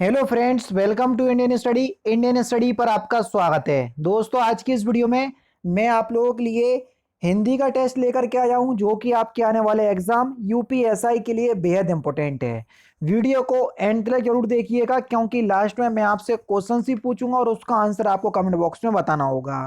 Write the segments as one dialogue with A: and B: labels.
A: Hello friends, welcome to Indian study पर आपका स्वागत है। दोस्तों, आज की इस वीडियो में मैं आप लोगों के लिए हिंदी का टेस्ट लेकर के आया हूं, जो कि आपके आने वाले एग्जाम यूपीएसआई के लिए बेहद इंपॉर्टेंट है। वीडियो को एंड तक जरूर देखिएगा, क्योंकि लास्ट में मैं आपसे क्वेश्चन ही पूछूंगा और उसका आंसर आपको कमेंट बॉक्स में बताना होगा।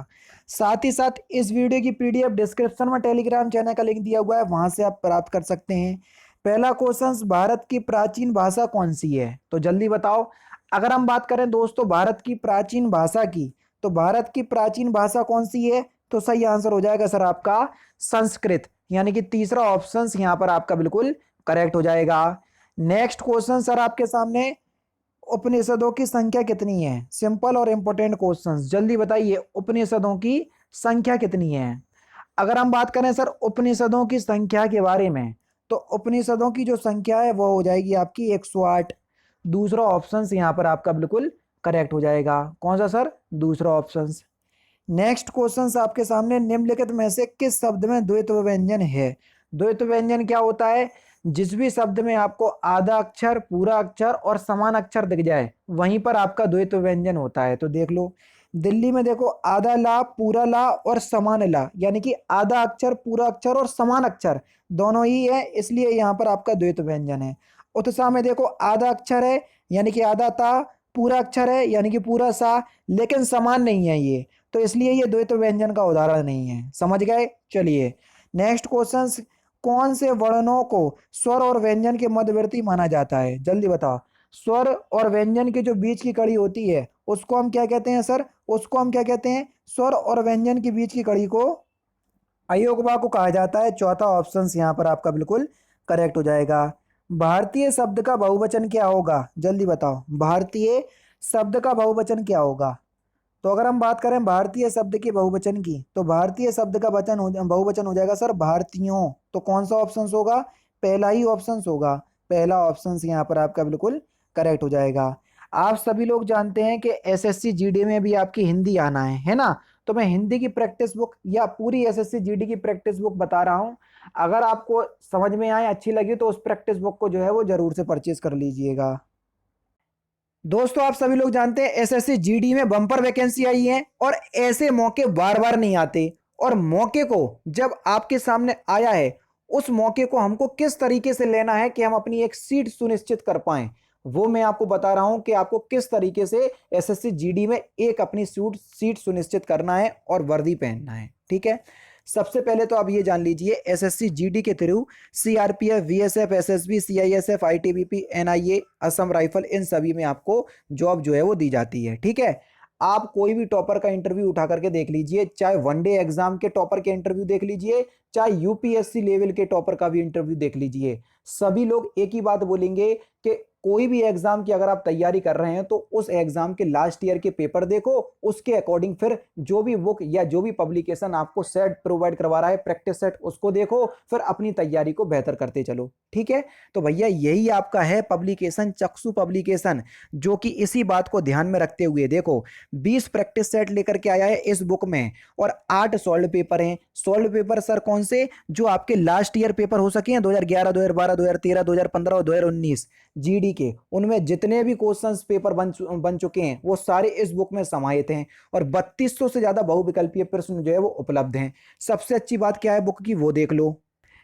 A: साथ ही साथ इस वीडियो की पीडीएफ डिस्क्रिप्शन में टेलीग्राम चैनल का लिंक दिया हुआ है, वहां से आप प्राप्त कर सकते हैं। पहला क्वेश्चन, भारत की प्राचीन भाषा कौन सी है? तो जल्दी बताओ। अगर हम बात करें दोस्तों भारत की प्राचीन भाषा की, तो भारत की प्राचीन भाषा कौन सी है? तो सही आंसर हो जाएगा सर आपका संस्कृत, यानी कि तीसरा ऑप्शन यहां पर आपका बिल्कुल करेक्ट हो जाएगा। नेक्स्ट क्वेश्चन सर आपके सामने, उपनिषदों की संख्या कितनी है? सिंपल और इंपॉर्टेंट क्वेश्चन, जल्दी बताइए उपनिषदों की संख्या कितनी है? अगर हम बात करें सर उपनिषदों की संख्या के बारे में, तो उपनिषदों की जो संख्या है वो हो जाएगी आपकी 108। दूसरा ऑप्शन यहाँ पर आपका बिल्कुल करेक्ट हो जाएगा। कौन सा सर? दूसरा ऑप्शन। नेक्स्ट क्वेश्चन आपके सामने, निम्नलिखित में से किस शब्द में द्वैत व्यंजन है? द्वैत व्यंजन क्या होता है? जिस भी शब्द में आपको आधा अक्षर, पूरा अक्षर और समान अक्षर दिख जाए, वहीं पर आपका द्वैत व्यंजन होता है। तो देख लो, दिल्ली में देखो, आधा ला, पूरा ला और समान ला, यानी कि आधा अक्षर, पूरा अक्षर और समान अक्षर दोनों ही है, इसलिए यहाँ पर आपका द्वैत व्यंजन है। उत्साह में देखो, आधा अक्षर है यानी कि आधा ता, पूरा अक्षर है यानी कि पूरा सा, लेकिन समान नहीं है ये, तो इसलिए ये द्वैत व्यंजन का उदाहरण नहीं है। समझ गए? चलिए नेक्स्ट क्वेश्चन, कौन से वर्णों को स्वर और व्यंजन के मध्यवर्ती माना जाता है? जल्दी बताओ। स्वर और व्यंजन के जो बीच की कड़ी होती है उसको हम क्या कहते हैं सर? उसको हम क्या कहते हैं? स्वर और व्यंजन के बीच की कड़ी को अयोगवा को कहा जाता है। चौथा ऑप्शन यहाँ पर आपका बिल्कुल करेक्ट हो जाएगा। भारतीय शब्द का बहुवचन क्या होगा? जल्दी बताओ, भारतीय शब्द का बहुवचन क्या होगा? तो अगर हम बात करें भारतीय शब्द के बहुवचन की, तो भारतीय शब्द का बहुवचन हो जाएगा सर भारतीयों। तो कौन सा ऑप्शन होगा? पहला ही ऑप्शन होगा। पहला ऑप्शन यहाँ पर आपका बिल्कुल करेक्ट हो जाएगा। आप सभी लोग जानते हैं कि एसएससी जीडी में भी आपकी हिंदी आना है ना? तो मैं हिंदी की प्रैक्टिस बुक या पूरी एसएससी जीडी की प्रैक्टिस बुक बता रहा हूं। अगर आपको समझ में आए, अच्छी लगी, तो उस प्रैक्टिस बुक को जो है वो जरूर से परचेज कर लीजिएगा। दोस्तों, आप सभी लोग जानते हैं एसएससी जीडी में बम्पर वैकेंसी आई है, और ऐसे मौके बार बार नहीं आते। और मौके को जब आपके सामने आया है, उस मौके को हमको किस तरीके से लेना है कि हम अपनी एक सीट सुनिश्चित कर पाएं, वो मैं आपको बता रहा हूं कि आपको किस तरीके से एसएससी जीडी में एक अपनी सीट सुनिश्चित करना है और वर्दी पहनना है। ठीक है, सबसे पहले तो आप ये जान लीजिए, एसएससी जीडी के through CRPF, BSF, SSB, CISF, ITBP, NIA, Assam rifle, इन सभी में आपको जॉब जो है वो दी जाती है। ठीक है, आप कोई भी टॉपर का इंटरव्यू उठा करके देख लीजिए, चाहे वनडे एग्जाम के टॉपर के इंटरव्यू देख लीजिए, चाहे यूपीएससी लेवल के टॉपर का भी इंटरव्यू देख लीजिए, सभी लोग एक ही बात बोलेंगे कि कोई भी एग्जाम की अगर आप तैयारी कर रहे हैं तो उस एग्जाम के लास्ट ईयर के पेपर देखो, उसके अकॉर्डिंग फिर जो भी बुक या जो भी पब्लिकेशन आपको सेट प्रोवाइड करवा रहा है, प्रैक्टिस सेट, उसको देखो, फिर अपनी तैयारी को बेहतर करते चलो। ठीक है, तो भैया यही आपका है पब्लिकेशन, चक्षु पब्लिकेशन, जो कि इसी बात को ध्यान में रखते हुए देखो 20 प्रैक्टिस सेट लेकर के आया है इस बुक में, और 8 सॉल्व पेपर हैं। सॉल्व पेपर सर कौन से? जो आपके लास्ट ईयर पेपर हो सके हैं, 2011, 2012, 2013, 2015 और 2019 जीडी के, उनमें जितने भी क्वेश्चंस पेपर बन चुके हैं वो सारे इस बुक में समाहित हैं, और 3200 से ज्यादा बहुविकल्पीय प्रश्न जो है वो उपलब्ध हैं। सबसे अच्छी बात क्या है बुक की, वो देख लो।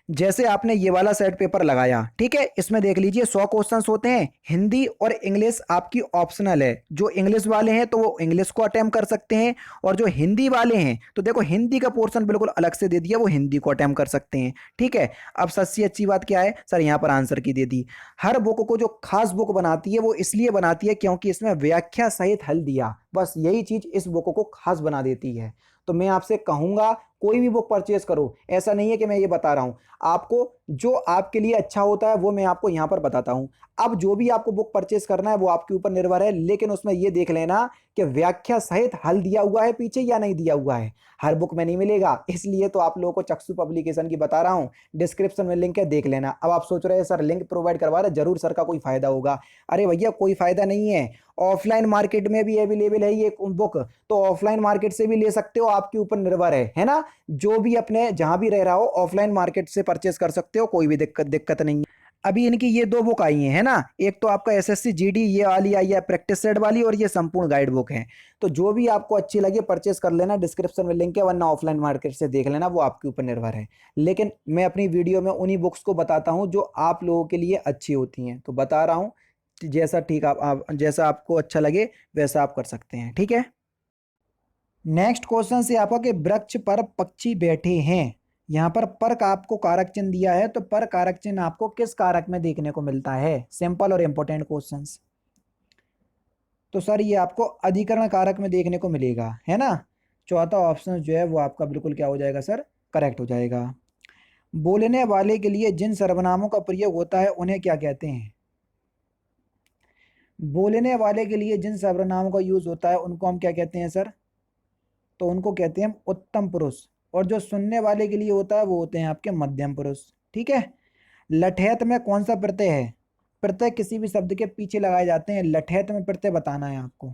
A: जैसे आपने ये वाला सेट पेपर लगाया, ठीक है, इसमें देख लीजिए 100 क्वेश्चंस होते हैं। हिंदी और इंग्लिश आपकी ऑप्शनल है। जो इंग्लिश वाले हैं तो वो इंग्लिश को अटेम्प्ट कर सकते हैं, और जो हिंदी वाले हैं तो देखो हिंदी का पोर्शन बिल्कुल अलग से दे दिया, वो हिंदी को अटेम्प्ट कर सकते हैं। ठीक है, अब सबसे अच्छी बात क्या है सर, यहाँ पर आंसर की दे दी। हर बुक को जो खास बुक बनाती है वो इसलिए बनाती है क्योंकि इसमें व्याख्या सहित हल दिया, बस यही चीज इस बुक को खास बना देती है। तो मैं आपसे कहूंगा कोई भी बुक परचेज करो, ऐसा नहीं है कि मैं ये बता रहा हूं, आपको जो आपके लिए अच्छा होता है वो मैं आपको यहां पर बताता हूं। अब जो भी आपको बुक परचेज करना है वो आपके ऊपर निर्भर है, लेकिन उसमें ये देख लेना कि व्याख्या सहित हल दिया हुआ है पीछे या नहीं दिया हुआ है। हर बुक में नहीं मिलेगा, इसलिए तो आप लोगों को चक्षु पब्लिकेशन की बता रहा हूं, डिस्क्रिप्शन में लिंक है, देख लेना। अब आप सोच रहे हैं सर लिंक प्रोवाइड करवा रहे, जरूर सर का कोई फायदा होगा। अरे भैया कोई फायदा नहीं है, ऑफलाइन मार्केट में भी अवेलेबल है ये बुक, तो ऑफलाइन मार्केट से भी ले सकते हो, आपके ऊपर निर्भर है ना? जो भी अपने जहां भी रह रहा हो ऑफलाइन मार्केट से परचेस कर सकते हो, कोई भी दिक्कत नहीं। अभी इनकी ये दो बुक आई हैं, है ना, एक तो आपका एसएससी जीडी ये वाली आई है प्रैक्टिस सेट वाली, और ये संपूर्ण गाइड बुक है। तो जो भी आपको अच्छी लगे परचेस कर लेना, डिस्क्रिप्शन में लिंक है, वरना ऑफलाइन मार्केट से देख लेना, वो आपके ऊपर निर्भर है। लेकिन मैं अपनी वीडियो में उन्हीं बुक्स को बताता हूँ जो आप लोगों के लिए अच्छी होती हैं, तो बता रहा हूँ। जैसा ठीक आप जैसा आपको अच्छा लगे वैसा आप कर सकते हैं, ठीक है। नेक्स्ट क्वेश्चन से आपका कि वृक्ष पर पक्षी बैठे हैं, यहाँ पर का आपको कारक चिन्ह दिया है, तो पर कारक चिन्ह आपको किस कारक में देखने को मिलता है? सिंपल और इंपॉर्टेंट क्वेश्चंस। तो सर ये आपको अधिकरण कारक में देखने को मिलेगा, है ना। चौथा ऑप्शन जो है वो आपका बिल्कुल क्या हो जाएगा सर? करेक्ट हो जाएगा। बोलने वाले के लिए जिन सर्वनामों का प्रयोग होता है उन्हें क्या कहते हैं? बोलने वाले के लिए जिन सर्वनामों का यूज होता है उनको हम क्या कहते हैं सर? तो उनको कहते हैं उत्तम पुरुष। और जो सुनने वाले के लिए होता है वो होते हैं आपके मध्यम पुरुष, ठीक है। लठैत में कौन सा प्रत्यय है? प्रत्यय किसी भी शब्द के पीछे लगाए जाते हैं, लठैत में प्रत्यय बताना है आपको।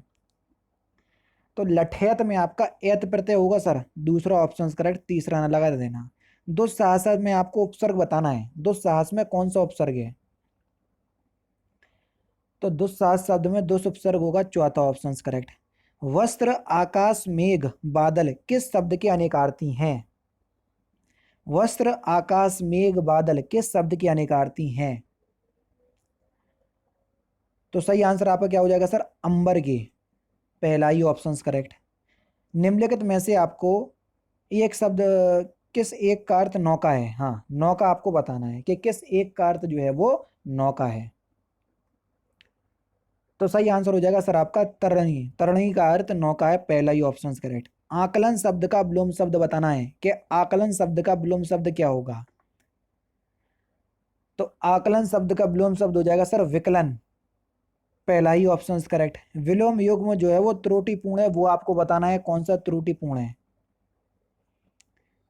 A: तो लठैत में आपका एत प्रत्यय होगा सर, दूसरा ऑप्शन करेक्ट, तीसरा ना लगा देना। दुस्साहस में आपको उपसर्ग बताना है, दुस्साहस में कौन सा उपसर्ग है? तो दुस्साहस शब्द में दुस उपसर्ग होगा, चौथा ऑप्शन करेक्ट। वस्त्र आकाश मेघ बादल किस शब्द के अनेकार्थी हैं? वस्त्र आकाश मेघ बादल किस शब्द के अनेकार्थी हैं? तो सही आंसर आपका क्या हो जाएगा सर? अंबर के, पहला ही ऑप्शन करेक्ट। निम्नलिखित में से आपको एक शब्द किस एक का अर्थ नौका है? हाँ, नौका आपको बताना है कि किस एक का अर्थ जो है वो नौका है। तो सही आंसर हो जाएगा सर आपका तरणी, तरणी का अर्थ नौका है, पहला ही ऑप्शन करेक्ट। आकलन शब्द का विलोम शब्द बताना है कि आकलन शब्द का विलोम शब्द क्या होगा? तो आकलन शब्द का विलोम शब्द हो जाएगा सर विकलन, पहला ही ऑप्शन करेक्ट। विलोम युग्म जो है वो त्रुटिपूर्ण है, वो आपको बताना है कौन सा त्रुटिपूर्ण है।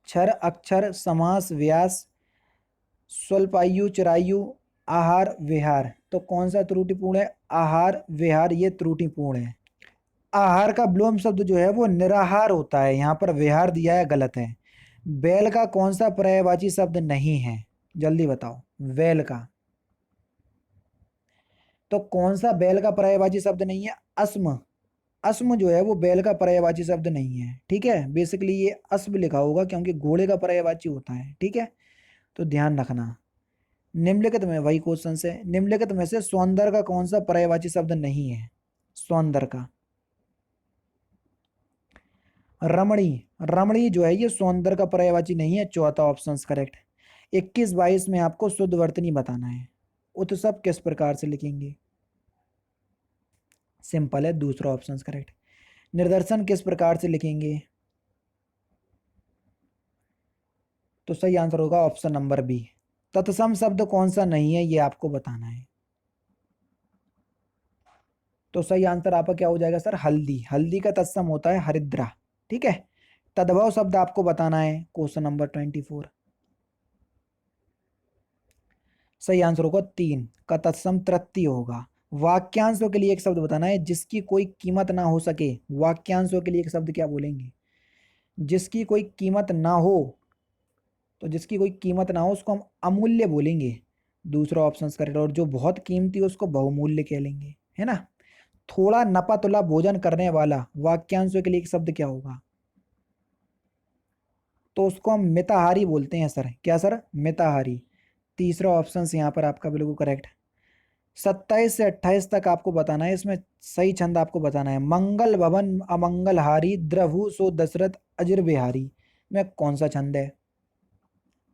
A: क्षर अक्षर समास व्यास स्वल्पायु चिरायु आहार विहार, तो कौन सा त्रुटिपूर्ण है? आहार विहार ये त्रुटिपूर्ण है। आहार का विलोम शब्द जो है वो निराहार होता है, यहाँ पर विहार दिया है, गलत है। बैल का कौन सा पर्यायवाची शब्द नहीं है? जल्दी बताओ, बैल का। तो कौन सा बैल का पर्यायवाची शब्द नहीं है? अस्म। अस्म जो है वो बैल का पर्यायवाची शब्द नहीं है, ठीक है। बेसिकली ये अस्म लिखा होगा क्योंकि घोड़े का पर्यायवाची होता है, ठीक है। तो ध्यान रखना। निम्नलिखित में वही क्वेश्चन से, निम्नलिखित में से सौंदर्य का कौन सा पर्यायवाची शब्द नहीं है? सौंदर्य का रमणी, रमणी जो है ये सौंदर्य का पर्यायवाची नहीं है, चौथा ऑप्शन करेक्ट। 21-22 में आपको शुद्ध वर्तनी बताना है। उत्सव किस प्रकार से लिखेंगे? सिंपल है, दूसरा ऑप्शन करेक्ट। निदर्शन किस प्रकार से लिखेंगे? तो सही आंसर होगा ऑप्शन नंबर बी। तत्सम शब्द कौन सा नहीं है ये आपको बताना है। तो सही आंसर आपका क्या हो जाएगा सर? हल्दी, हल्दी का तत्सम होता है हरिद्रा, ठीक है। तद्भव शब्द आपको बताना है, क्वेश्चन नंबर 24। सही आंसर होगा 3 का तत्सम तृतीय होगा। वाक्यांशों के लिए एक शब्द बताना है जिसकी कोई कीमत ना हो सके, वाक्यांशों के लिए एक शब्द क्या बोलेंगे? जिसकी कोई कीमत ना हो, तो जिसकी कोई कीमत ना हो उसको हम अमूल्य बोलेंगे, दूसरा ऑप्शन करेक्ट। और जो बहुत कीमती है उसको बहुमूल्य कह लेंगे, है ना। थोड़ा नपा तुला भोजन करने वाला, वाक्यांशों के लिए एक शब्द क्या होगा? तो उसको हम मिताहारी बोलते हैं सर, क्या सर? मिताहारी, तीसरा ऑप्शन यहाँ पर आपका बिल्कुल करेक्ट। 27 से 28 तक आपको बताना है, इसमें सही छंद आपको बताना है। मंगल भवन अमंगलहारी द्रभु सो दशरथ अजिर बिहारी में कौन सा छंद है?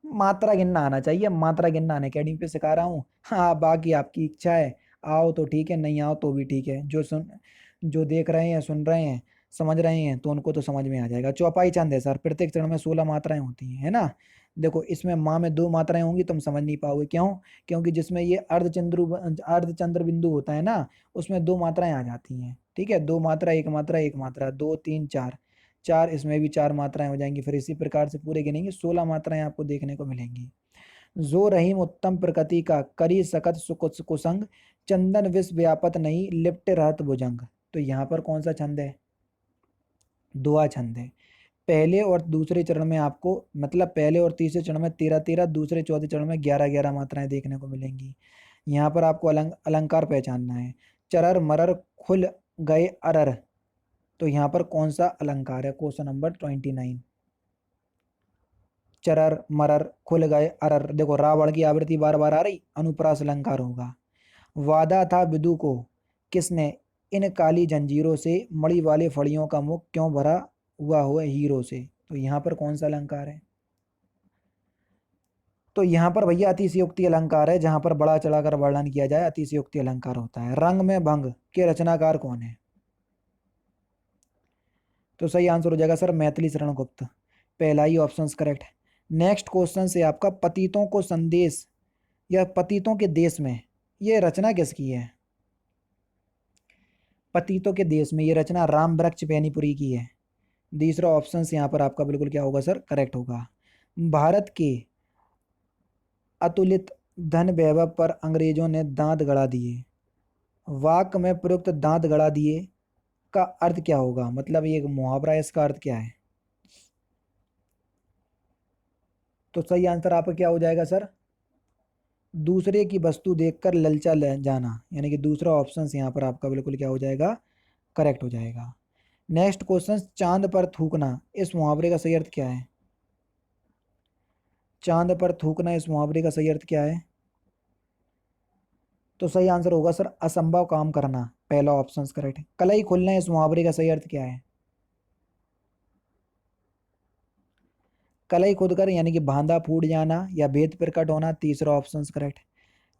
A: मात्रा गिनना आना चाहिए, मात्रा गिनना आने अकेडमी पे सिखा रहा हूँ। हाँ, बाकी आपकी इच्छा है, आओ तो ठीक है, नहीं आओ तो भी ठीक है। जो देख रहे हैं, सुन रहे हैं, समझ रहे हैं तो उनको तो समझ में आ जाएगा। चौपाई चंद है सर, प्रत्येक चरण में 16 मात्राएं होती हैं, है ना। देखो इसमें माँ में 2 मात्राएं होंगी, तुम समझ नहीं पाओगे, क्यों? क्योंकि जिसमें ये अर्धचंद्र बिंदु होता है ना, उसमें 2 मात्राएं आ जाती हैं, ठीक है। 2 मात्रा, 1 मात्रा, 1 मात्रा, 2 3 4, 4 इसमें भी 4 मात्राएं हो जाएंगी। फिर इसी प्रकार से पूरे गिनेंगे, 16 मात्राएं आपको देखने को मिलेंगी। जो रहीम उत्तम प्रकृति का करी सकत सुकुत कुसंग चंदन विष व्यापत नहीं लिप्ट रहत भुजंग, तो यहाँ पर कौन सा छंद है? दुआ छंद है। पहले और दूसरे चरण में आपको मतलब पहले और तीसरे चरण में 13-13, दूसरे चौथे चरण में 11-11 मात्राएं देखने को मिलेंगी। यहाँ पर आपको अलंकार पहचानना है। चरर मरर खुल गए अरर, तो यहाँ पर कौन सा अलंकार है? Question number 29। चरर मरर खुल गए अरर, देखो रावण की आवृत्ति बार बार आ रही, अनुप्रास अलंकार होगा। वादा था विदु को किसने, इन काली जंजीरों से, मणि वाले फड़ियों का मुख क्यों भरा हुआ हो हीरो से, तो यहाँ पर कौन सा अलंकार है? तो यहाँ पर भैया अतिशयोक्ति अलंकार है, जहां पर बड़ा चढ़ाकर वर्णन किया जाए अतिशयोक्ति अलंकार होता है। रंग में भंग के रचनाकार कौन है? तो सही आंसर हो जाएगा सर मैथिली शरण गुप्त, पहला ही ऑप्शन करेक्ट है। नेक्स्ट क्वेश्चन से आपका पतितों को संदेश या पतितों के देश में ये रचना किसकी है? पतितों के देश में ये रचना राम वृक्ष बेनीपुरी की है। दूसरा ऑप्शन यहाँ पर आपका बिल्कुल क्या होगा सर? करेक्ट होगा। भारत के अतुलित धन वैभव पर अंग्रेजों ने दांत गड़ा दिए, वाक्य में प्रयुक्त दांत गड़ा दिए का अर्थ क्या होगा? मतलब ये एक मुहावरा है, इसका अर्थ क्या है? तो सही आंसर आपका क्या हो जाएगा सर? दूसरे की वस्तु देखकर ललचा ले जाना, यानी कि दूसरा ऑप्शन यहाँ पर आपका बिल्कुल क्या हो जाएगा? करेक्ट हो जाएगा। नेक्स्ट क्वेश्चन, चांद पर थूकना, इस मुहावरे का सही अर्थ क्या है? चांद पर थूकना, इस मुहावरे का सही अर्थ क्या है? तो सही आंसर होगा सर असंभव काम करना, पहला ऑप्शन करेक्ट है। कलई खुलना, इस मुहावरे का सही अर्थ क्या है? कलई खुद कर यानी कि बांधा फूट जाना या भेद प्रकट होना, तीसरा ऑप्शन करेक्ट है।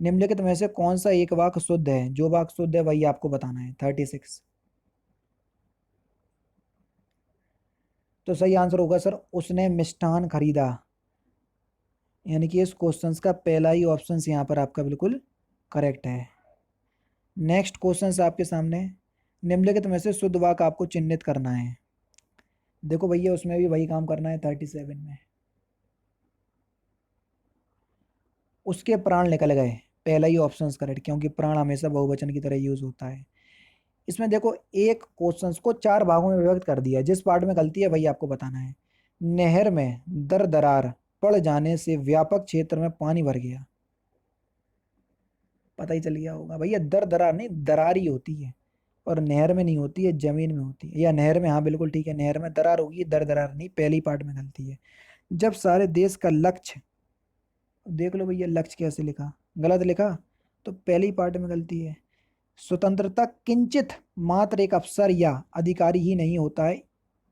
A: निम्नलिखित में से कौन सा एक वाक्य शुद्ध है? जो वाक्य शुद्ध है वही आपको बताना है। 36। तो सही आंसर होगा सर उसने मिष्ठान खरीदा, यानी कि इस क्वेश्चन का पहला ही ऑप्शन यहाँ पर आपका बिल्कुल करेक्ट है। नेक्स्ट क्वेश्चन आपके सामने, निम्नलिखित में से शुद्ध वाक्य आपको चिन्हित करना है। देखो भैया उसमें भी वही काम करना है 37 में। उसके प्राण निकल गए, पहला ही ऑप्शन करेक्ट, क्योंकि प्राण हमेशा बहुवचन की तरह यूज होता है। इसमें देखो एक क्वेश्चन को 4 भागों में विभक्त कर दिया, जिस पार्ट में गलती है वही आपको बताना है। नहर में दर दरार पड़ जाने से व्यापक क्षेत्र में पानी भर गया, पता ही चल गया होगा भैया, दर दरार नहीं दरार ही होती है, और नहर में नहीं होती है, जमीन में होती है। या नहर में, हाँ बिल्कुल ठीक है, नहर में दरार होगी, दर दरार नहीं, पहली पार्ट में गलती है। जब सारे देश का लक्ष्य, देख लो भैया लक्ष्य कैसे लिखा, गलत लिखा, तो पहली पार्ट में गलती है। स्वतंत्रता किंचित मात्र एक अफसर या अधिकारी ही नहीं होता है,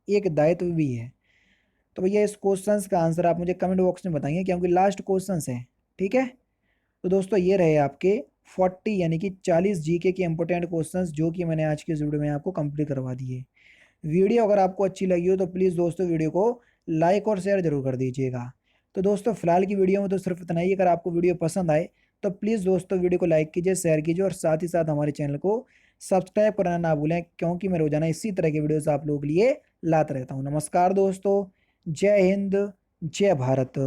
A: एक दायित्व भी है। तो भैया इस क्वेश्चन का आंसर आप मुझे कमेंट बॉक्स में बताएंगे, क्योंकि लास्ट क्वेश्चन है, ठीक है। तो दोस्तों ये रहे आपके 40 यानी कि 40 जीके के इंपॉर्टेंट क्वेश्चंस, जो कि मैंने आज के इस वीडियो में आपको कंप्लीट करवा दिए। वीडियो अगर आपको अच्छी लगी हो तो प्लीज़ दोस्तों वीडियो को लाइक और शेयर जरूर कर दीजिएगा। तो दोस्तों फिलहाल की वीडियो में तो सिर्फ इतना ही। अगर आपको वीडियो पसंद आए तो प्लीज़ दोस्तों वीडियो को लाइक कीजिए, शेयर कीजिए, और साथ ही साथ हमारे चैनल को सब्सक्राइब करना ना भूलें, क्योंकि मैं रोजाना इसी तरह के वीडियोस आप लोगों के लिए लाता रहता हूँ। नमस्कार दोस्तों, जय हिंद, जय भारत।